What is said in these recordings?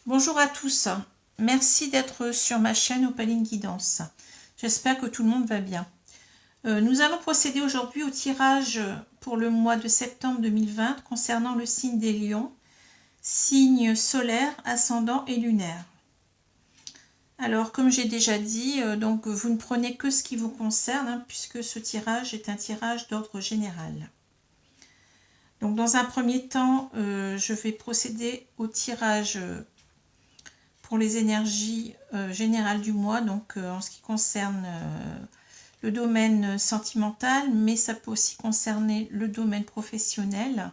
Bonjour à tous, merci d'être sur ma chaîne Opaline Guidance. J'espère que tout le monde va bien. Nous allons procéder aujourd'hui au tirage pour le mois de septembre 2020 concernant le signe des lions, signe solaire, ascendant et lunaire. Alors comme j'ai déjà dit, donc vous ne prenez que ce qui vous concerne puisque ce tirage est un tirage d'ordre général. Donc dans un premier temps, je vais procéder au tirage pour les énergies générales du mois, donc en ce qui concerne le domaine sentimental, mais ça peut aussi concerner le domaine professionnel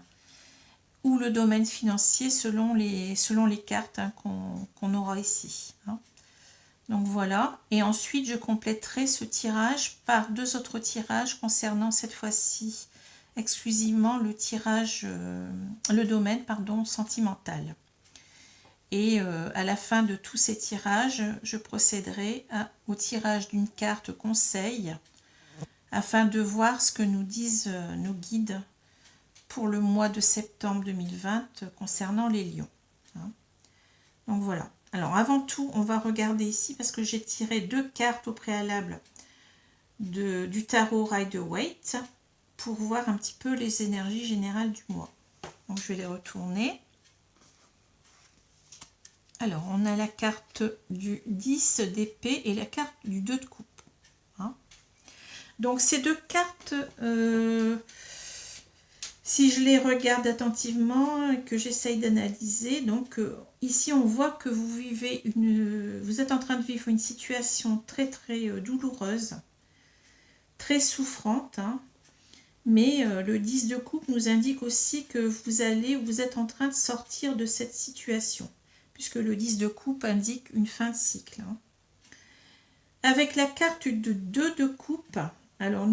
ou le domaine financier selon les cartes qu'on aura ici. Donc voilà, et ensuite je compléterai ce tirage par deux autres tirages concernant cette fois-ci exclusivement le tirage, le domaine sentimental. Et à la fin de tous ces tirages, je procéderai au tirage d'une carte conseil afin de voir ce que nous disent nos guides pour le mois de septembre 2020 concernant les lions. Donc voilà. Alors avant tout, on va regarder ici parce que j'ai tiré deux cartes au préalable du tarot Rider-Waite pour voir un petit peu les énergies générales du mois. Donc je vais les retourner. Alors, on a la carte du 10 d'épée et la carte du 2 de coupe. Donc, ces deux cartes, si je les regarde attentivement et que j'essaye d'analyser, donc ici, on voit que vous êtes en train de vivre une situation très, très douloureuse, très souffrante, mais le 10 de coupe nous indique aussi que vous êtes en train de sortir de cette situation, puisque le 10 de coupe indique une fin de cycle. Avec la carte de 2 de coupe, alors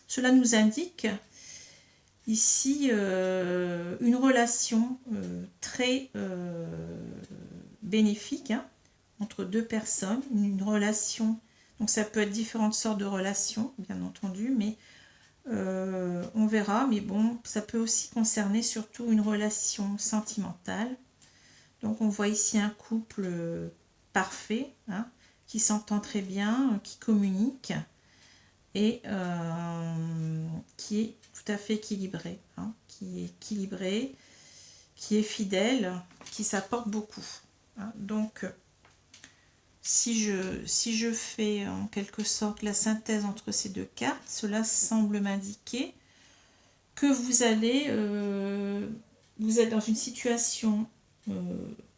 cela nous indique ici une relation très bénéfique entre deux personnes, une relation, donc ça peut être différentes sortes de relations, bien entendu, mais on verra, mais bon, ça peut aussi concerner surtout une relation sentimentale. Donc on voit ici un couple parfait, qui s'entend très bien, qui communique et qui est tout à fait équilibré, qui est fidèle, qui s'apporte beaucoup. Donc si je fais en quelque sorte la synthèse entre ces deux cartes, cela semble m'indiquer que vous êtes dans une situation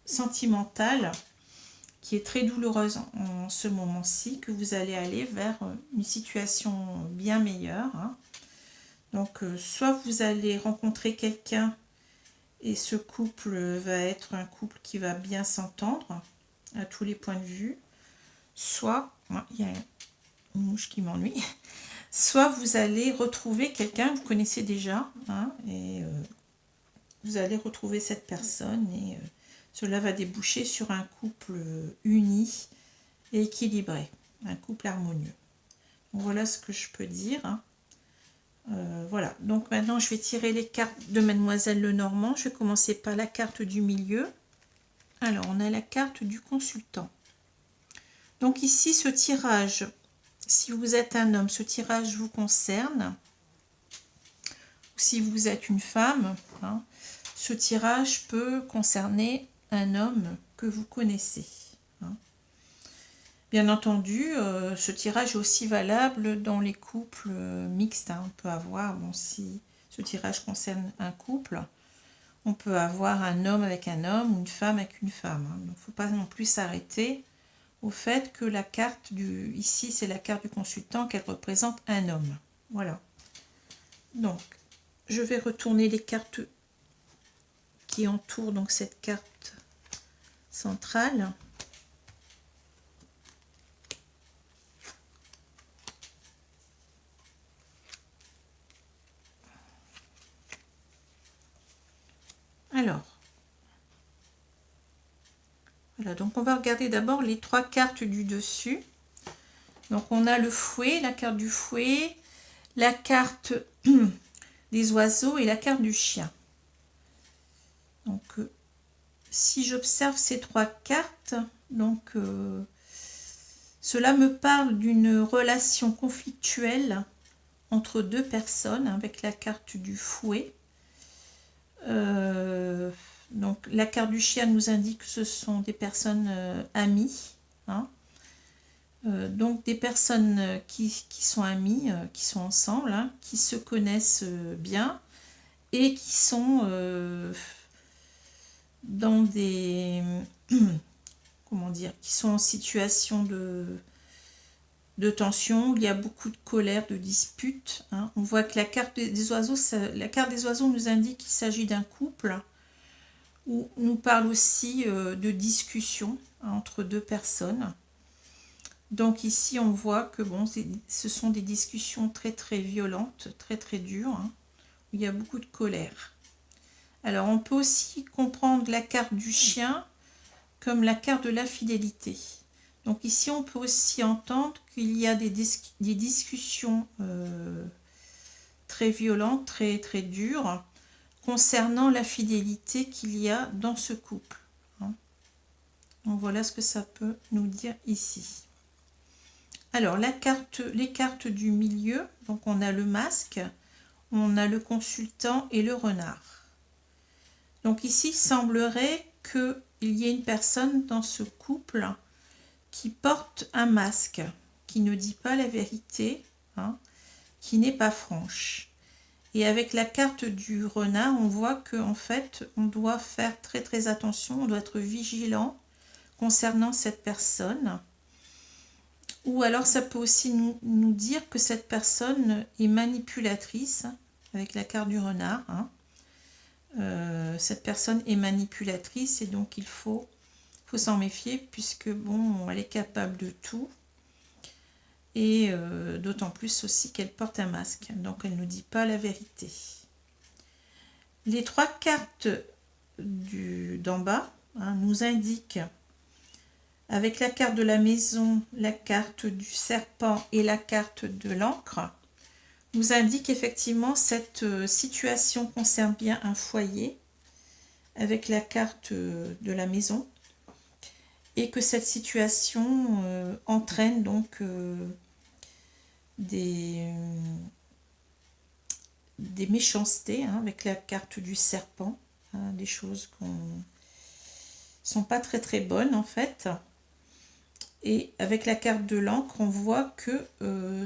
sentimentale qui est très douloureuse en ce moment-ci, que vous allez aller vers une situation bien meilleure. Donc soit vous allez rencontrer quelqu'un et ce couple va être un couple qui va bien s'entendre à tous les points de vue, soit il y a une mouche qui m'ennuie, soit vous allez retrouver quelqu'un que vous connaissez déjà, et vous allez retrouver cette personne et cela va déboucher sur un couple uni et équilibré, un couple harmonieux. Donc voilà ce que je peux dire. Voilà, donc maintenant je vais tirer les cartes de Mademoiselle Lenormand. Je vais commencer par la carte du milieu. Alors on a la carte du consultant. Donc ici ce tirage, si vous êtes un homme, ce tirage vous concerne. Si vous êtes une femme, ce tirage peut concerner un homme que vous connaissez. Bien entendu, ce tirage est aussi valable dans les couples mixtes. On peut avoir, si ce tirage concerne un couple, on peut avoir un homme avec un homme ou une femme avec une femme. Donc, il ne faut pas non plus s'arrêter au fait que la carte ici, c'est la carte du consultant, qu'elle représente un homme. Voilà. Donc, je vais retourner les cartes qui entourent donc cette carte centrale. Alors, voilà, donc on va regarder d'abord les trois cartes du dessus. Donc on a le fouet, la carte du fouet, la carte des oiseaux et la carte du chien. Donc si j'observe ces 3 cartes, donc cela me parle d'une relation conflictuelle entre 2 personnes, avec la carte du fouet. Donc la carte du chien nous indique que ce sont des personnes amies, hein. Donc des personnes qui sont amies, qui sont ensemble, hein, qui se connaissent bien et qui sont dans des comment dire, qui sont en situation de tension, où il y a beaucoup de colère, de dispute, hein. On voit que la carte des oiseaux, la carte des oiseaux nous indique qu'il s'agit d'un couple, où nous parle aussi de discussion entre 2 personnes. Donc ici on voit que bon, ce sont des discussions très très violentes, très très dures, hein, où il y a beaucoup de colère. Alors on peut aussi comprendre la carte du chien comme la carte de l'infidélité. Donc ici on peut aussi entendre qu'il y a des discussions très violentes, très très dures, concernant la fidélité qu'il y a dans ce couple, hein. Donc voilà ce que ça peut nous dire ici. Alors les cartes du milieu, donc on a le masque, on a le consultant et le renard. Donc ici il semblerait qu'il y ait une personne dans ce couple qui porte un masque, qui ne dit pas la vérité, hein, qui n'est pas franche. Et avec la carte du renard, on voit qu'en fait, on doit faire très très attention, on doit être vigilant concernant cette personne. Ou alors ça peut aussi nous dire que cette personne est manipulatrice, avec la carte du renard, hein. Cette personne est manipulatrice et donc il faut s'en méfier, puisque bon, elle est capable de tout. Et d'autant plus aussi qu'elle porte un masque, donc elle ne nous dit pas la vérité. Les 3 cartes d'en bas, hein, nous indiquent, avec la carte de la maison, la carte du serpent et la carte de l'encre, nous indiquent effectivement cette situation concerne bien un foyer, avec la carte de la maison, et que cette situation entraîne donc des méchancetés, hein, avec la carte du serpent, hein, des choses qui sont pas très très bonnes en fait. Et avec la carte de l'encre, on voit que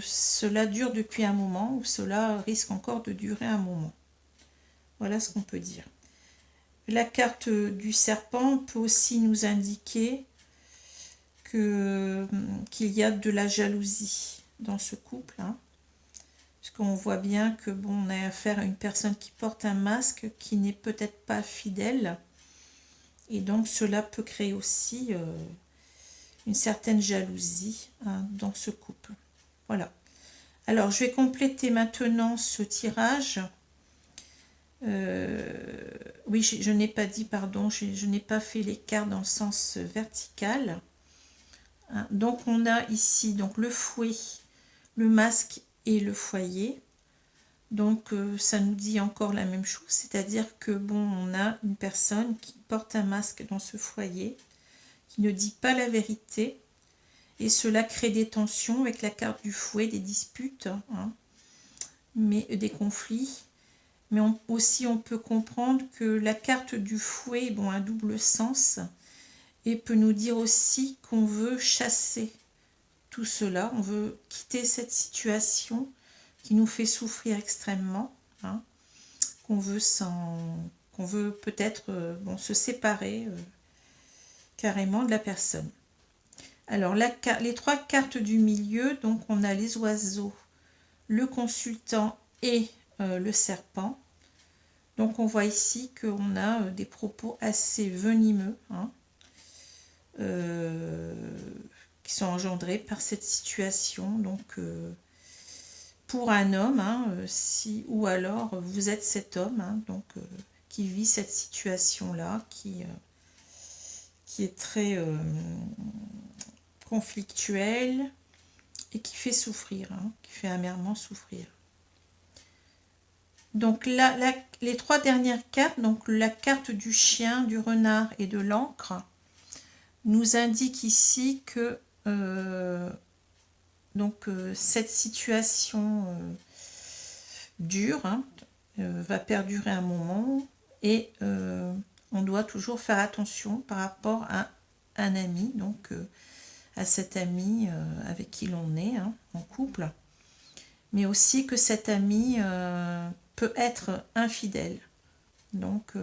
cela dure depuis un moment, ou cela risque encore de durer un moment. Voilà ce qu'on peut dire. La carte du serpent peut aussi nous indiquer qu'il y a de la jalousie dans ce couple, hein, parce qu'on voit bien que bon, on a affaire à une personne qui porte un masque, qui n'est peut-être pas fidèle, et donc cela peut créer aussi une certaine jalousie, hein, dans ce couple. Voilà. Alors je vais compléter maintenant ce tirage. Oui, je n'ai pas dit, pardon, je n'ai pas fait les cartes dans le sens vertical. Donc on a ici donc le fouet, le masque et le foyer. Donc ça nous dit encore la même chose, c'est-à-dire que bon, on a une personne qui porte un masque dans ce foyer, qui ne dit pas la vérité, et cela crée des tensions avec la carte du fouet, des disputes, hein, mais des conflits. Mais aussi on peut comprendre que la carte du fouet, bon, a un double sens, et peut nous dire aussi qu'on veut chasser tout cela, on veut quitter cette situation qui nous fait souffrir extrêmement, hein, qu'on veut peut-être bon, se séparer carrément de la personne. Alors les 3 cartes du milieu, donc on a les oiseaux, le consultant et le serpent. Donc on voit ici qu'on a des propos assez venimeux, hein, qui sont engendrés par cette situation. Donc pour un homme, hein, ou alors vous êtes cet homme, hein, donc qui vit cette situation-là, qui est très conflictuelle et qui fait souffrir, hein, qui fait amèrement souffrir. Donc là, les trois dernières cartes, donc la carte du chien, du renard et de l'encre, nous indiquent ici que cette situation dure, hein, va perdurer un moment et on doit toujours faire attention par rapport à un ami, donc à cet ami avec qui l'on est, hein, en couple, mais aussi que cet ami peut être infidèle. Donc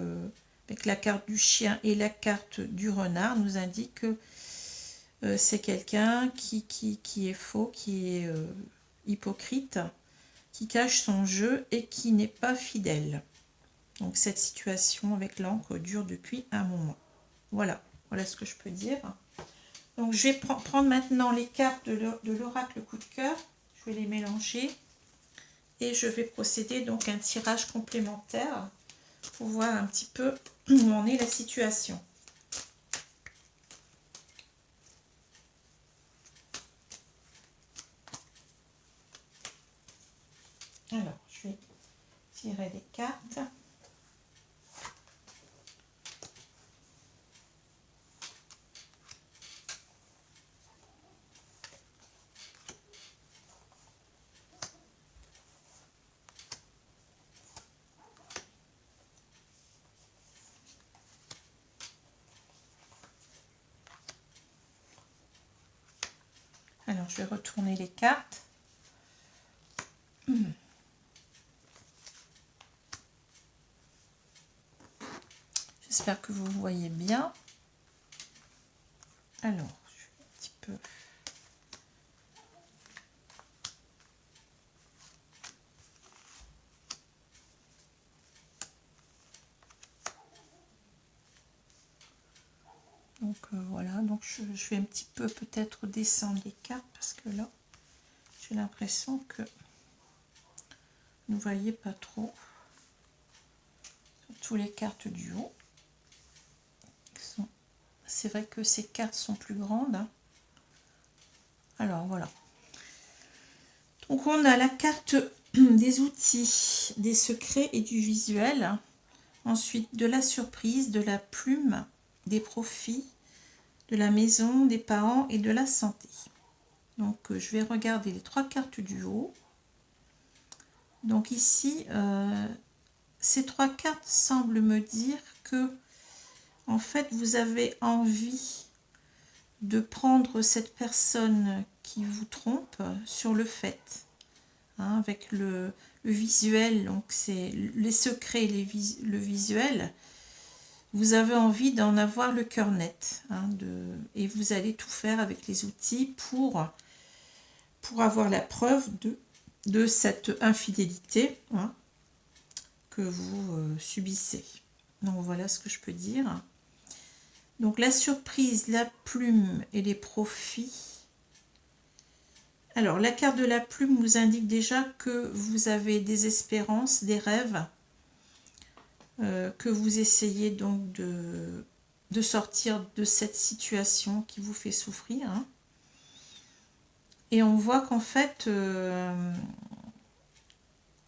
avec la carte du chien et la carte du renard nous indique que c'est quelqu'un qui est faux, qui est hypocrite, qui cache son jeu et qui n'est pas fidèle. Donc cette situation avec l'encre dure depuis un moment. Voilà ce que je peux dire. Donc je vais prendre maintenant les cartes de l'oracle coup de cœur. Je vais les mélanger et je vais procéder donc à un tirage complémentaire pour voir un petit peu où en est la situation. Alors, je vais tirer les cartes. Alors, je vais retourner les cartes. J'espère que vous voyez bien. Alors, je vais un petit peu... Donc voilà, donc je vais un petit peu peut-être descendre les cartes parce que là, j'ai l'impression que vous ne voyez pas trop. Surtout les cartes du haut. C'est vrai que ces cartes sont plus grandes. Hein. Alors voilà. Donc on a la carte des outils, des secrets et du visuel. Ensuite de la surprise, de la plume, des profits, de la maison, des parents et de la santé. Donc je vais regarder les trois cartes du haut. Donc ici, ces trois cartes semblent me dire que en fait vous avez envie de prendre cette personne qui vous trompe sur le fait. Hein, avec le visuel, donc c'est les secrets, le visuel. Vous avez envie d'en avoir le cœur net, hein, et vous allez tout faire avec les outils pour avoir la preuve de cette infidélité, hein, que vous subissez. Donc voilà ce que je peux dire. Donc la surprise, la plume et les profits. Alors la carte de la plume vous indique déjà que vous avez des espérances, des rêves, que vous essayez donc de sortir de cette situation qui vous fait souffrir. Hein. Et on voit qu'en fait,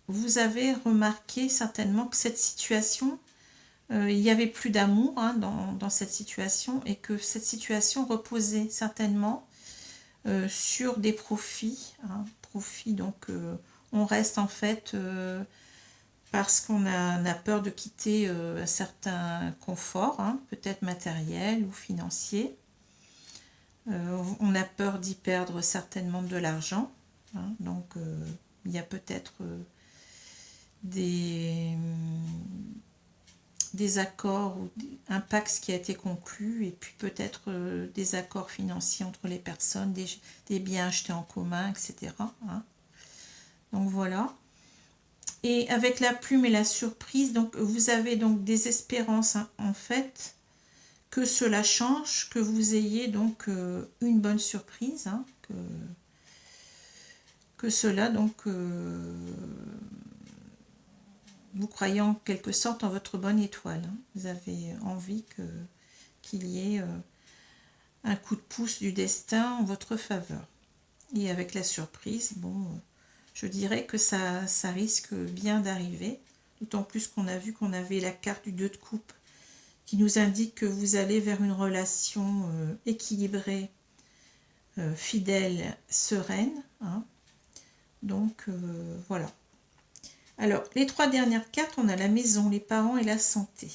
vous avez remarqué certainement que cette situation, il n'y avait plus d'amour, hein, dans cette situation, et que cette situation reposait certainement sur des profits. Hein, donc on reste en fait... parce qu'on a peur de quitter un certain confort, hein, peut-être matériel ou financier. On a peur d'y perdre certainement de l'argent. Hein, donc il y a peut-être des accords ou un pacte qui a été conclu et puis peut-être des accords financiers entre les personnes, des biens achetés en commun, etc. Hein. Donc voilà. Et avec la plume et la surprise, donc vous avez donc des espérances, hein, en fait, que cela change, que vous ayez donc une bonne surprise, hein, que cela donc vous croyez en quelque sorte en votre bonne étoile. Hein. Vous avez envie qu'il y ait un coup de pouce du destin en votre faveur. Et avec la surprise, bon, je dirais que ça risque bien d'arriver. D'autant plus qu'on a vu qu'on avait la carte du 2 de coupe qui nous indique que vous allez vers une relation équilibrée, fidèle, sereine. Hein. Donc, voilà. Alors, les 3 dernières cartes, on a la maison, les parents et la santé.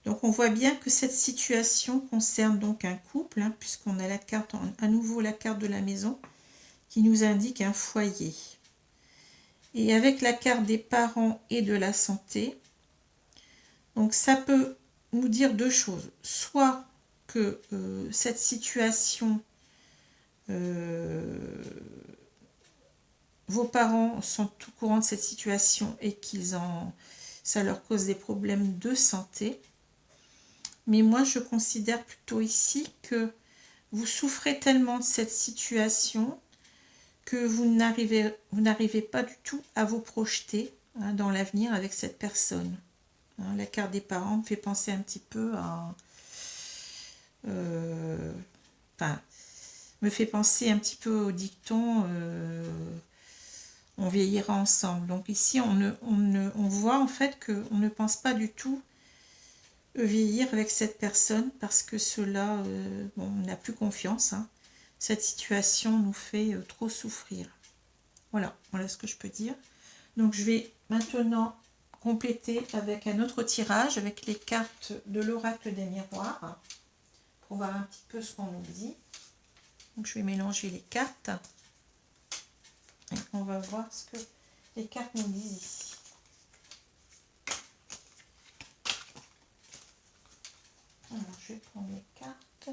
Donc, on voit bien que cette situation concerne donc un couple, hein, puisqu'on a la carte, à nouveau la carte de la maison, qui nous indique un foyer. Et avec la carte des parents et de la santé, donc ça peut nous dire 2 choses. Soit que cette situation, vos parents sont au courant de cette situation et ça leur cause des problèmes de santé. Mais moi, je considère plutôt ici que vous souffrez tellement de cette situation que vous n'arrivez pas du tout à vous projeter, hein, dans l'avenir avec cette personne. Hein, la carte des parents me fait penser un petit peu à... me fait penser un petit peu au dicton on vieillira ensemble. Donc ici, on voit en fait qu'on ne pense pas du tout vieillir avec cette personne parce que cela, on n'a plus confiance. Hein. Cette situation nous fait trop souffrir. Voilà ce que je peux dire. Donc je vais maintenant compléter avec un autre tirage, avec les cartes de l'oracle des miroirs, pour voir un petit peu ce qu'on nous dit. Donc je vais mélanger les cartes. Et on va voir ce que les cartes nous disent ici. Alors, je vais prendre les cartes.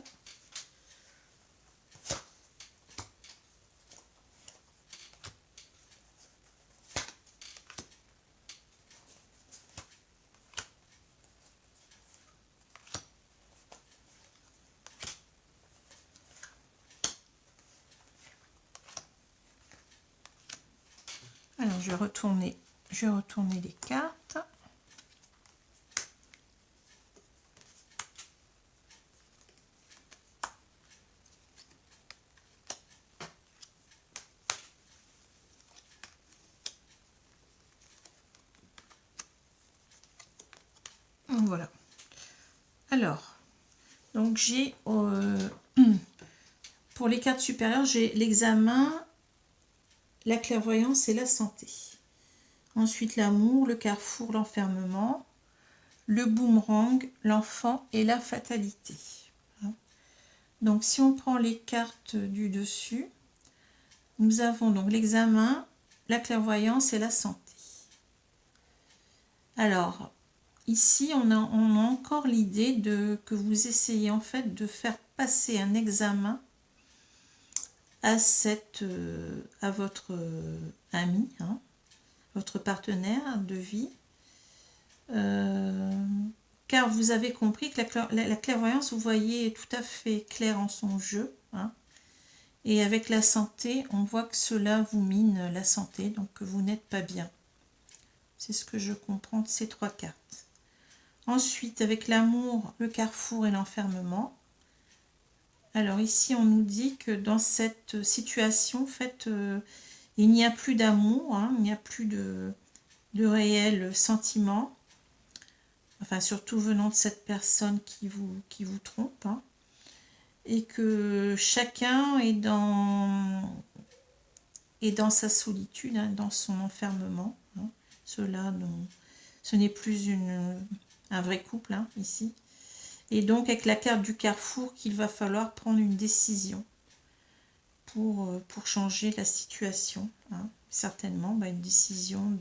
Alors, je vais retourner les cartes. Voilà. Alors, donc j'ai pour les cartes supérieures, j'ai l'examen, la clairvoyance et la santé. Ensuite, l'amour, le carrefour, l'enfermement, le boomerang, l'enfant et la fatalité. Donc, si on prend les cartes du dessus, nous avons donc l'examen, la clairvoyance et la santé. Alors, ici, on a encore l'idée que vous essayez en fait de faire passer un examen à votre ami, hein, votre partenaire de vie, car vous avez compris que la clairvoyance, vous voyez tout à fait clair en son jeu, hein, et avec la santé, on voit que cela vous mine la santé, donc que vous n'êtes pas bien. C'est ce que je comprends de ces 3 cartes. Ensuite, avec l'amour, le carrefour et l'enfermement. Alors ici, on nous dit que dans cette situation, en fait, il n'y a plus d'amour, hein, il n'y a plus de réels sentiments. Enfin, surtout venant de cette personne qui vous trompe. Hein, et que chacun est dans sa solitude, hein, dans son enfermement. Hein. Ce n'est plus un vrai couple, hein, ici. Et donc avec la carte du carrefour qu'il va falloir prendre une décision pour changer la situation. Hein. Certainement une décision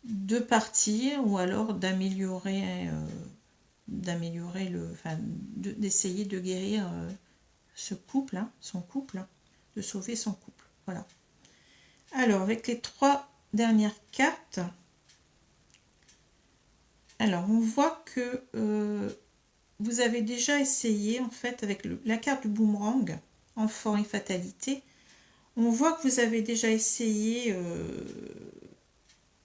de partir ou alors d'améliorer d'essayer de guérir ce couple, hein, son couple, hein, de sauver son couple. Voilà. Alors avec les 3 dernières cartes, alors on voit que vous avez déjà essayé, en fait, avec la carte du boomerang, enfant et fatalité, on voit que vous avez déjà essayé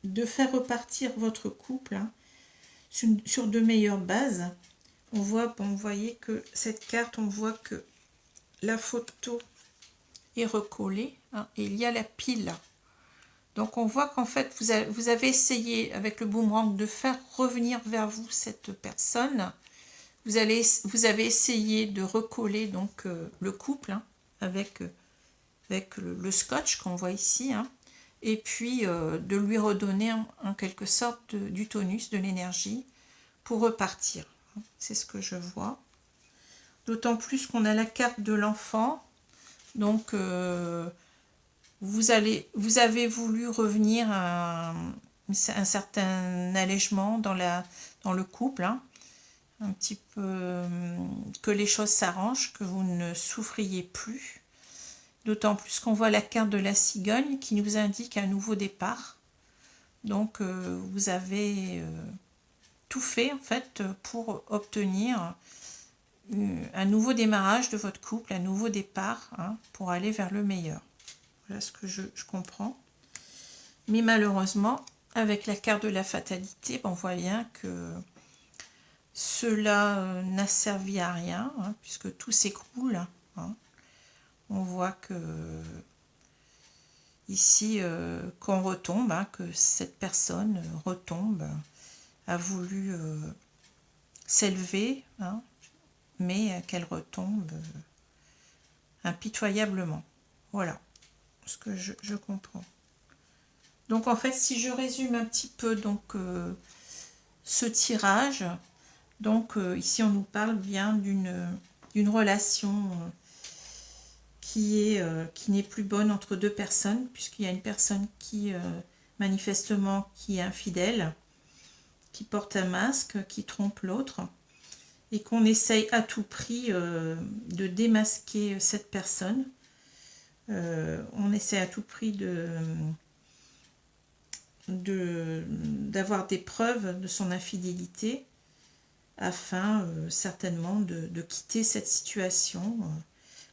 de faire repartir votre couple, hein, sur de meilleures bases. Vous voyez que cette carte, on voit que la photo est recollée, hein, et il y a la pile Donc on voit qu'en fait, vous avez essayé avec le boomerang de faire revenir vers vous cette personne. Vous avez essayé de recoller donc le couple hein, avec le scotch qu'on voit ici. Hein, et puis de lui redonner en quelque sorte du tonus, de l'énergie pour repartir. C'est ce que je vois. D'autant plus qu'on a la carte de l'enfant. Donc vous avez voulu revenir à un certain allègement dans le couple, hein, un petit peu que les choses s'arrangent, que vous ne souffriez plus. D'autant plus qu'on voit la carte de la cigogne qui nous indique un nouveau départ. Donc vous avez tout fait en fait pour obtenir un nouveau démarrage de votre couple, un nouveau départ hein, pour aller vers le meilleur. Voilà ce que je comprends. Mais malheureusement, avec la carte de la fatalité, on voit bien que cela n'a servi à rien, hein, puisque tout s'écroule. Hein. On voit que ici, qu'on retombe, hein, que cette personne retombe, a voulu s'élever, hein, mais qu'elle retombe impitoyablement. Voilà ce que je comprends. Donc en fait, si je résume un petit peu donc ce tirage, donc ici on nous parle bien d'une relation qui n'est plus bonne entre deux personnes, puisqu'il y a une personne qui manifestement qui est infidèle, qui porte un masque, qui trompe l'autre, et qu'on essaye à tout prix de démasquer cette personne. On essaie à tout prix d'avoir des preuves de son infidélité afin certainement de quitter cette situation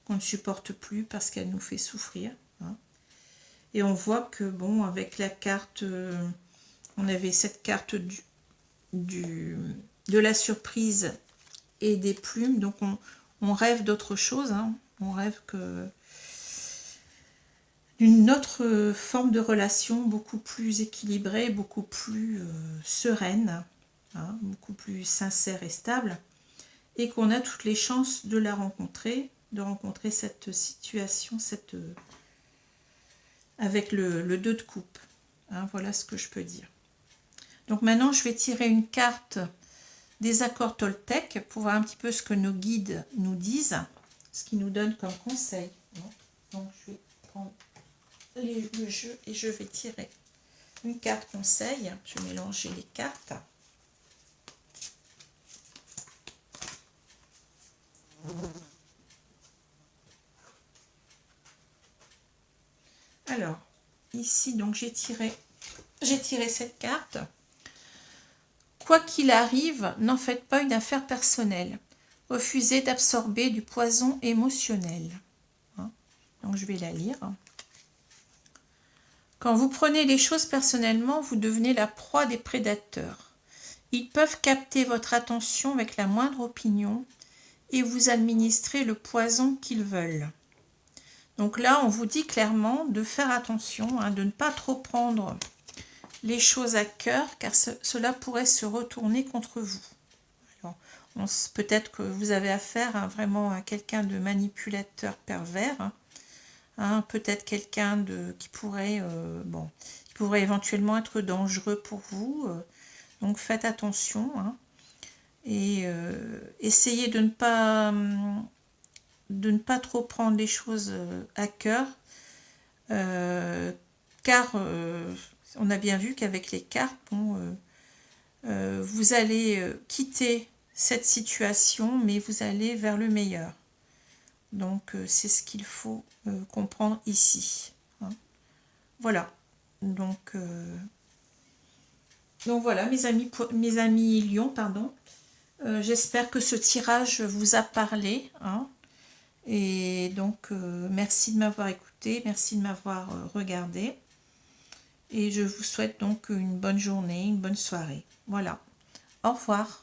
qu'on ne supporte plus parce qu'elle nous fait souffrir. Hein. Et on voit que bon, avec la carte, on avait cette carte de la surprise et des plumes, donc on rêve d'autre chose, hein. On rêve d'une autre forme de relation beaucoup plus équilibrée, beaucoup plus sereine, hein, beaucoup plus sincère et stable, et qu'on a toutes les chances de la rencontrer, de rencontrer cette situation, avec le 2 de coupe. Hein, voilà ce que je peux dire. Donc maintenant, je vais tirer une carte des accords Toltec pour voir un petit peu ce que nos guides nous disent, ce qu'ils nous donnent comme conseil. Donc je vais prendre le jeu et je vais tirer une carte conseil. Je vais mélanger les cartes. Alors, ici, donc j'ai tiré cette carte. Quoi qu'il arrive, n'en faites pas une affaire personnelle. Refusez d'absorber du poison émotionnel. Hein, donc, je vais la lire. Quand vous prenez les choses personnellement, vous devenez la proie des prédateurs. Ils peuvent capter votre attention avec la moindre opinion et vous administrer le poison qu'ils veulent. Donc là, on vous dit clairement de faire attention, hein, de ne pas trop prendre les choses à cœur, car cela pourrait se retourner contre vous. Peut-être que vous avez affaire à vraiment à quelqu'un de manipulateur pervers, hein, peut-être quelqu'un qui pourrait éventuellement être dangereux pour vous. Donc faites attention, hein, et essayez de ne pas trop prendre les choses à cœur, car on a bien vu qu'avec les cartes, vous allez quitter cette situation, mais vous allez vers le meilleur. Donc c'est ce qu'il faut comprendre ici. Hein. Voilà. Donc voilà, mes amis lions, pardon. J'espère que ce tirage vous a parlé. Hein. Et donc, merci de m'avoir écouté, merci de m'avoir regardé. Et je vous souhaite donc une bonne journée, une bonne soirée. Voilà. Au revoir.